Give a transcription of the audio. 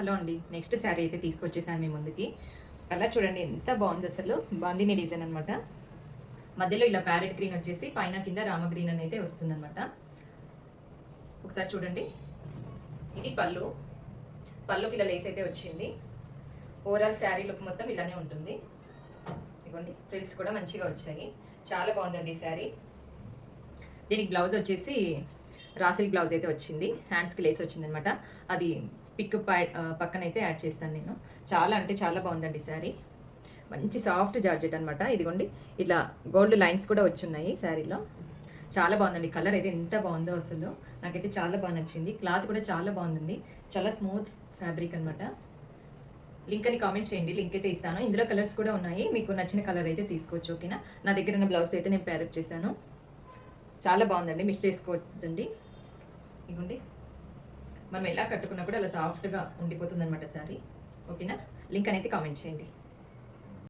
Hello అండి. Next sari అయితే తీసుకొచ్చేసాను మీ ముందుకి. కలర్ చూడండి ఎంత బాగుంది అసలు. బాందిని డిజైన్ అనమాట. మధ్యలో ఇలా ప్యారెట్ గ్రీన్ వచ్చేసి పైన కింద రామ గ్రీన్ అని అయితే వస్తుందన్నమాట. ఒకసారి చూడండి. ఇది పళ్ళు. పళ్ళుకి ఇలా లేస్ అయితే వచ్చింది. ఓవరాల్ శారీ లుక్ మొత్తం ఇలానే ఉంటుంది. ఇవ్వండి, ఫ్రిల్స్ కూడా మంచిగా వచ్చాయి. చాలా బాగుందండి ఈ శారీ. దీనికి బ్లౌజ్ వచ్చేసి రాసిల్ బ్లౌజ్ అయితే వచ్చింది. హ్యాండ్స్కి లేస్ వచ్చిందనమాట. అది పిక్ పక్కన అయితే యాడ్ చేస్తాను నేను. చాలా అంటే చాలా బాగుందండి శారీ. మంచి సాఫ్ట్ జార్జెట్ అనమాట. ఇదిగోండి ఇట్లా గోల్డ్ లైన్స్ కూడా వచ్చున్నాయి శారీలో. చాలా బాగుందండి. కలర్ అయితే ఎంత బాగుందో అసలు. నాకైతే చాలా బాగా నచ్చింది. క్లాత్ కూడా చాలా బాగుందండి. చాలా స్మూత్ ఫ్యాబ్రిక్ అనమాట. లింక్ అని కామెంట్ చేయండి, లింక్ అయితే ఇస్తాను. ఇందులో కలర్స్ కూడా ఉన్నాయి. మీకు నచ్చిన కలర్ అయితే తీసుకోవచ్చు. ఓకేనా? నా దగ్గర ఉన్న బ్లౌజ్ అయితే నేను ప్యారప్ చేశాను. చాలా బాగుందండి, మిస్ చేసుకోవద్దండి. ఇదిగోండి, మనం ఎలా కట్టుకున్నా కూడా అలా సాఫ్ట్గా ఉండిపోతుంది అనమాట శారీ. ఓకేనా? లింక్ అనేది కామెంట్ చేయండి.